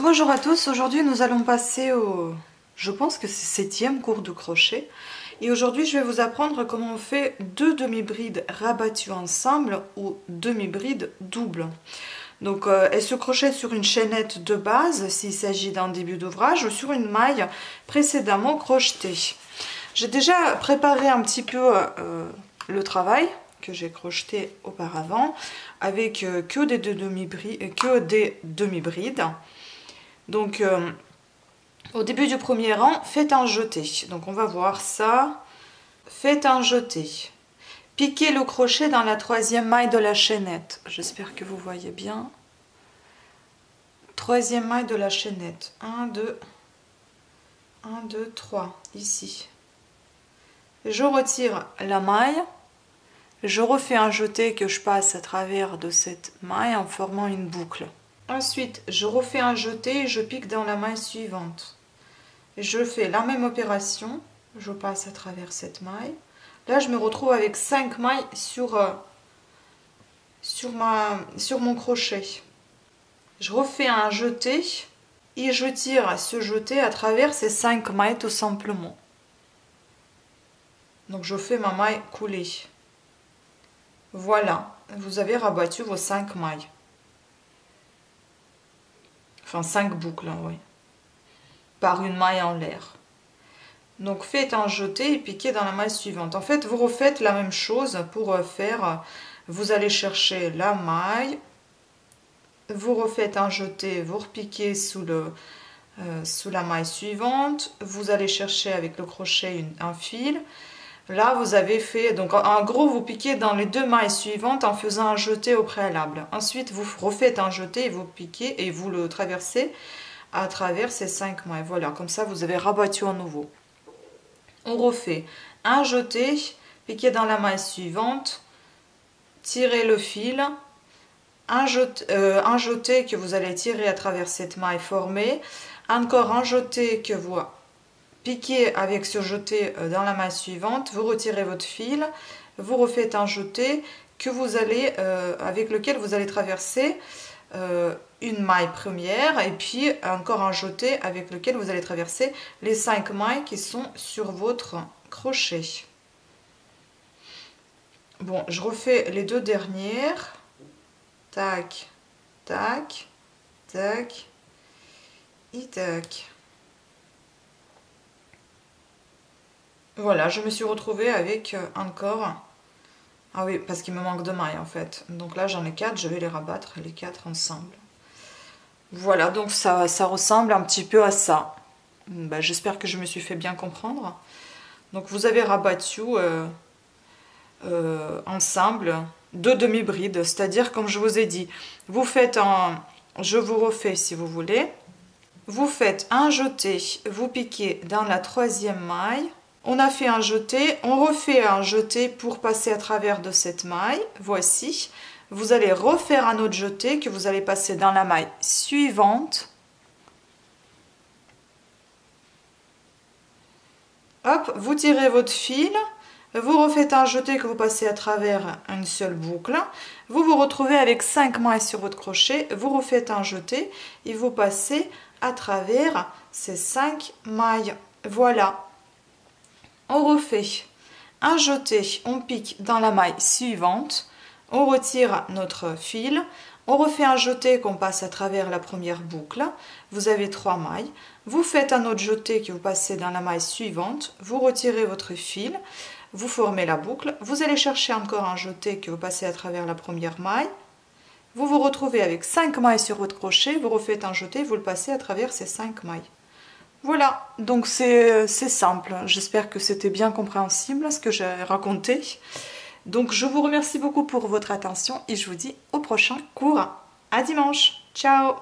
Bonjour à tous, aujourd'hui nous allons passer au, je pense que c'est 7e cours de crochet. Et aujourd'hui je vais vous apprendre comment on fait 2 demi-brides rabattues ensemble ou demi-brides doubles. Donc elle se crochète sur une chaînette de base s'il s'agit d'un début d'ouvrage ou sur une maille précédemment crochetée. J'ai déjà préparé un petit peu le travail que j'ai crocheté auparavant avec que des demi-brides. Donc au début du premier rang, faites un jeté. Donc on va voir ça. Faites un jeté. Piquez le crochet dans la 3e maille de la chaînette. J'espère que vous voyez bien. 3e maille de la chaînette. 1, 2, 3. Ici. Je retire la maille. Je refais un jeté que je passe à travers de cette maille en formant une boucle. Ensuite, je refais un jeté et je pique dans la maille suivante. Je fais la même opération, je passe à travers cette maille. Là, je me retrouve avec 5 mailles sur mon crochet. Je refais un jeté et je tire ce jeté à travers ces 5 mailles tout simplement. Donc, je fais ma maille coulée. Voilà, vous avez rabattu vos 5 mailles. Enfin 5 boucles, oui, par une maille en l'air. Donc faites un jeté et piquez dans la maille suivante. En fait, vous refaites la même chose pour faire, vous allez chercher la maille, vous refaites un jeté, vous repiquez sous la maille suivante, vous allez chercher avec le crochet un fil. Là, vous avez fait, donc en gros, vous piquez dans les 2 mailles suivantes en faisant un jeté au préalable. Ensuite, vous refaites un jeté et vous piquez et vous le traversez à travers ces 5 mailles. Voilà, comme ça, vous avez rabattu à nouveau. On refait un jeté, piquez dans la maille suivante, tirez le fil, un jeté que vous allez tirer à travers cette maille formée, encore un jeté que vous piquez avec ce jeté dans la maille suivante, vous retirez votre fil, vous refaites un jeté que vous allez, avec lequel vous allez traverser une maille première et puis encore un jeté avec lequel vous allez traverser les 5 mailles qui sont sur votre crochet. Bon, je refais les 2 dernières. Tac, tac, tac et tac. Voilà, je me suis retrouvée avec encore... Ah oui, parce qu'il me manque de mailles en fait. Donc là, j'en ai 4, je vais les rabattre, les 4 ensemble. Voilà, donc ça ressemble un petit peu à ça. Ben, j'espère que je me suis fait bien comprendre. Donc vous avez rabattu ensemble 2 demi-brides, c'est-à-dire comme je vous ai dit, vous faites un... Je vous refais si vous voulez. Vous faites un jeté, vous piquez dans la 3e maille. On a fait un jeté, on refait un jeté pour passer à travers de cette maille, voici. Vous allez refaire un autre jeté que vous allez passer dans la maille suivante. Hop, vous tirez votre fil, vous refaites un jeté que vous passez à travers une seule boucle. Vous vous retrouvez avec 5 mailles sur votre crochet, vous refaites un jeté et vous passez à travers ces 5 mailles. Voilà. On refait un jeté, on pique dans la maille suivante, on retire notre fil, on refait un jeté qu'on passe à travers la première boucle, vous avez 3 mailles, vous faites un autre jeté que vous passez dans la maille suivante, vous retirez votre fil, vous formez la boucle, vous allez chercher encore un jeté que vous passez à travers la première maille, vous vous retrouvez avec 5 mailles sur votre crochet, vous refaites un jeté, vous le passez à travers ces 5 mailles. Voilà, donc c'est simple. J'espère que c'était bien compréhensible ce que j'ai raconté. Donc je vous remercie beaucoup pour votre attention et je vous dis au prochain cours. À dimanche. Ciao!